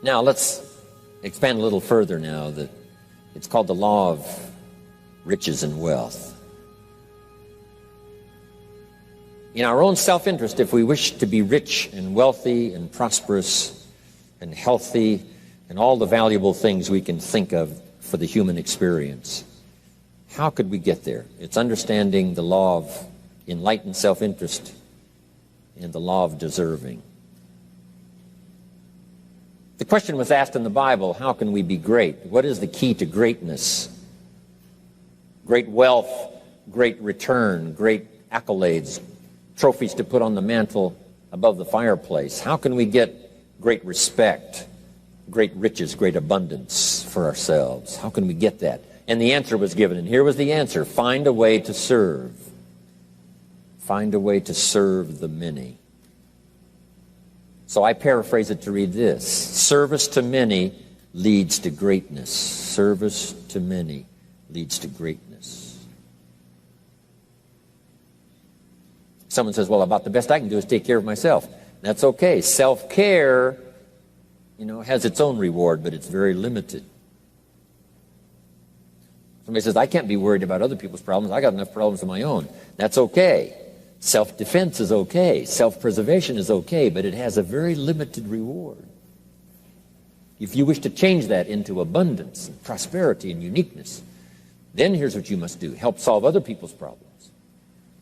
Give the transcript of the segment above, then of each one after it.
Now, let's expand a little further now. That it's called the law of riches and wealth. In our own self-interest, if we wish to be rich and wealthy and prosperous and healthy and all the valuable things we can think of for the human experience, how could we get there? It's understanding the law of enlightened self-interest and the law of deserving. The question was asked in the Bible, how can we be great? What is the key to greatness? Great wealth, great return, great accolades, trophies to put on the mantle above the fireplace. How can we get great respect, great riches, great abundance for ourselves? How can we get that? And the answer was given, and here was the answer: find a way to serve. Find a way to serve the many. So I paraphrase it to read this: service to many leads to greatness. Service to many leads to greatness. Someone says, well, about the best I can do is take care of myself. That's okay. Self-care, has its own reward, but it's very limited. Somebody says, I can't be worried about other people's problems. I got enough problems of my own. That's okay. Self-defense is okay. Self-preservation is okay, but it has a very limited reward. If you wish to change that into abundance and prosperity and uniqueness, then here's what you must do. Help solve other people's problems.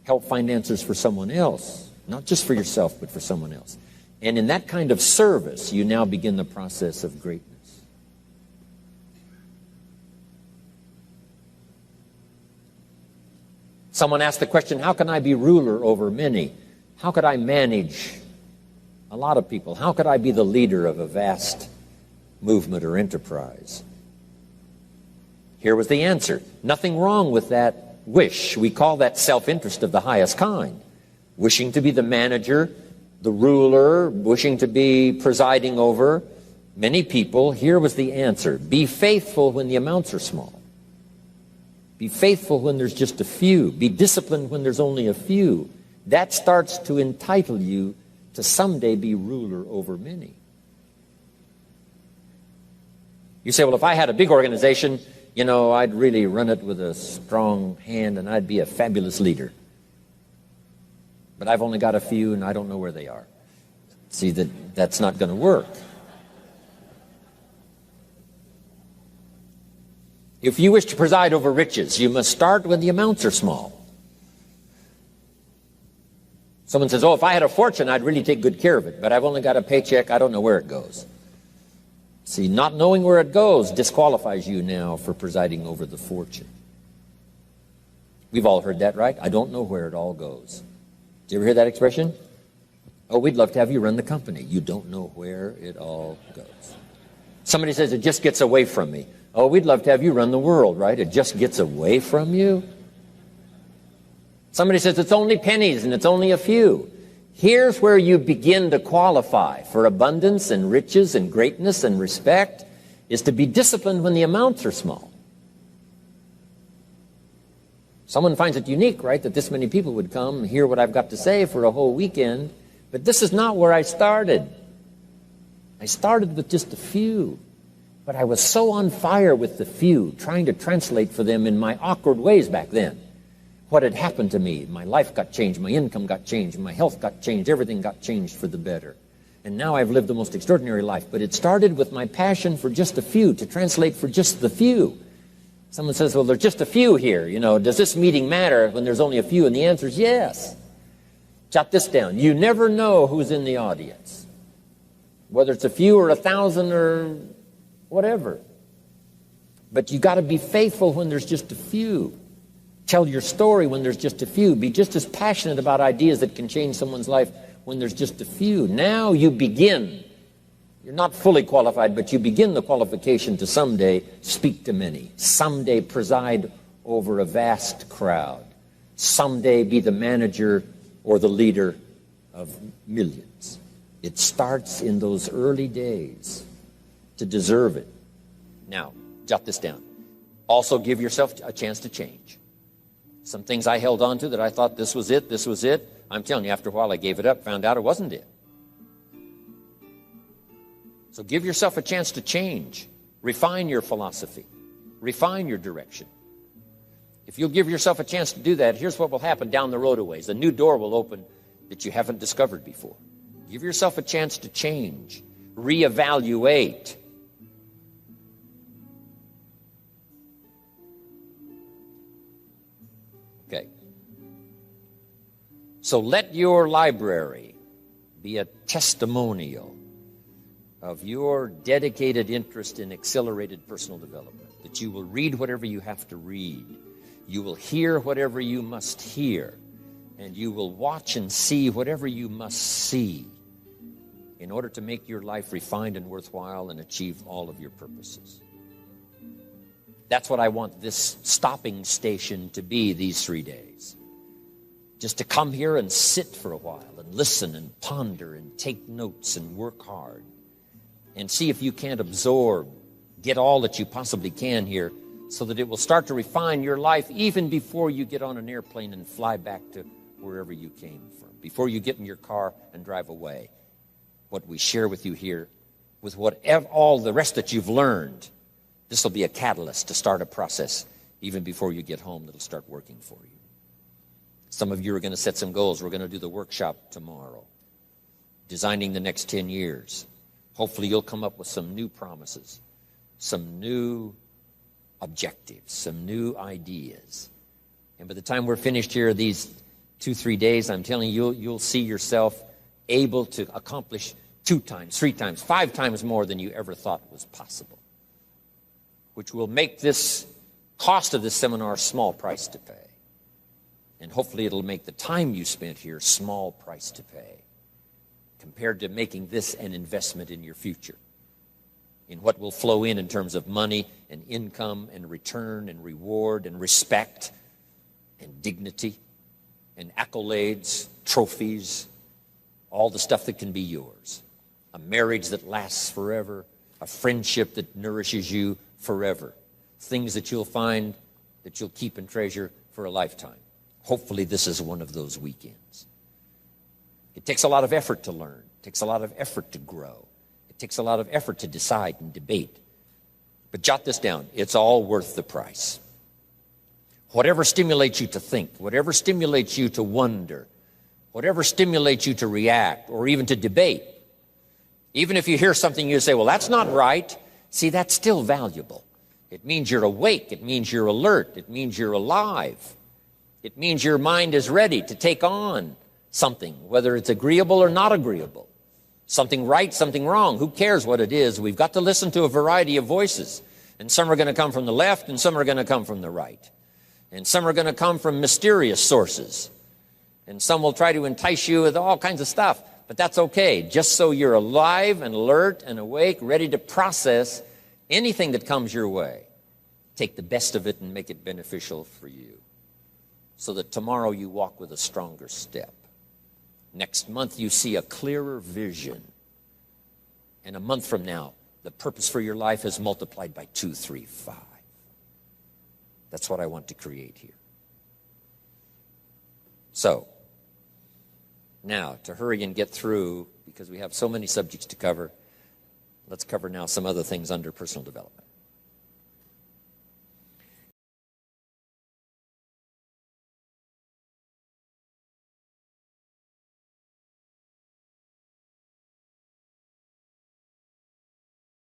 Help find answers for someone else, not just for yourself, but for someone else. And in that kind of service, you now begin the process of greatness. Someone asked the question, how can I be ruler over many? How could I manage a lot of people? How could I be the leader of a vast movement or enterprise? Here was the answer. Nothing wrong with that wish. We call that self-interest of the highest kind. Wishing to be the manager, the ruler, wishing to be presiding over many people. Here was the answer. Be faithful when the amounts are small. Be faithful when there's just a few. Be disciplined when there's only a few. That starts to entitle you to someday be ruler over many. You say, well, if I had a big organization, I'd really run it with a strong hand and I'd be a fabulous leader. But I've only got a few and I don't know where they are. See, that's not going to work. If you wish to preside over riches, you must start when the amounts are small. Someone says, if I had a fortune, I'd really take good care of it, but I've only got a paycheck, I don't know where it goes. See, not knowing where it goes disqualifies you now for presiding over the fortune. We've all heard that, right? I don't know where it all goes. Did you ever hear that expression? Oh, we'd love to have you run the company. You don't know where it all goes. Somebody says, it just gets away from me. Oh, we'd love to have you run the world, right? It just gets away from you. Somebody says, it's only pennies and it's only a few. Here's where you begin to qualify for abundance and riches and greatness and respect, is to be disciplined when the amounts are small. Someone finds it unique, right, that this many people would come and hear what I've got to say for a whole weekend, but this is not where I started. I started with just a few, but I was so on fire with the few, trying to translate for them in my awkward ways back then what had happened to me. My life got changed, my income got changed, my health got changed, everything got changed for the better. And now I've lived the most extraordinary life. But it started with my passion for just a few, to translate for just the few. Someone says, well, there's just a few here. Does this meeting matter when there's only a few? And the answer is yes. Jot this down. You never know who's in the audience, whether it's a few or 1,000 or whatever. But you got to be faithful when there's just a few. Tell your story when there's just a few. Be just as passionate about ideas that can change someone's life when there's just a few. Now you begin. You're not fully qualified, but you begin the qualification to someday speak to many. Someday preside over a vast crowd. Someday be the manager or the leader of millions. It starts in those early days to deserve it. Now, jot this down. Also give yourself a chance to change. Some things I held on to that I thought this was it, this was it. I'm telling you, after a while I gave it up, found out it wasn't it. So give yourself a chance to change, refine your philosophy, refine your direction. If you'll give yourself a chance to do that, here's what will happen down the road a ways. A new door will open that you haven't discovered before. Give yourself a chance to change, reevaluate. Okay. So let your library be a testimonial of your dedicated interest in accelerated personal development, that you will read whatever you have to read, you will hear whatever you must hear, and you will watch and see whatever you must see in order to make your life refined and worthwhile and achieve all of your purposes. That's what I want this stopping station to be these 3 days. Just to come here and sit for a while and listen and ponder and take notes and work hard and see if you can't absorb, get all that you possibly can here so that it will start to refine your life even before you get on an airplane and fly back to wherever you came from, before you get in your car and drive away. What we share with you here, with all the rest that you've learned, this will be a catalyst to start a process even before you get home that'll start working for you. Some of you are going to set some goals. We're going to do the workshop tomorrow, designing the next 10 years. Hopefully you'll come up with some new promises, some new objectives, some new ideas. And by the time we're finished here, these 2-3 days, I'm telling you, you'll see yourself able to accomplish 2 times, 3 times, 5 times more than you ever thought was possible, which will make this cost of this seminar a small price to pay. And hopefully it'll make the time you spent here small price to pay compared to making this an investment in your future, in what will flow in terms of money and income and return and reward and respect and dignity and accolades, trophies, all the stuff that can be yours. A marriage that lasts forever, a friendship that nourishes you forever, things that you'll find that you'll keep and treasure for a lifetime. Hopefully this is one of those weekends. It takes a lot of effort to learn. It takes a lot of effort to grow. It takes a lot of effort to decide and debate. But jot this down. It's all worth the price. Whatever stimulates you to think, whatever stimulates you to wonder, whatever stimulates you to react or even to debate, even if you hear something you say, well, that's not right, see, that's still valuable. It means you're awake. It means you're alert. It means you're alive. It means your mind is ready to take on something, whether it's agreeable or not agreeable. Something right, something wrong. Who cares what it is? We've got to listen to a variety of voices. And some are going to come from the left and some are going to come from the right. And some are going to come from mysterious sources. And some will try to entice you with all kinds of stuff. But that's okay, just so you're alive and alert and awake, ready to process anything that comes your way. Take the best of it and make it beneficial for you, so that tomorrow you walk with a stronger step. Next month you see a clearer vision. And a month from now, the purpose for your life is multiplied by 2, 3, 5. That's what I want to create here. So, now, to hurry and get through, because we have so many subjects to cover, let's cover now some other things under personal development.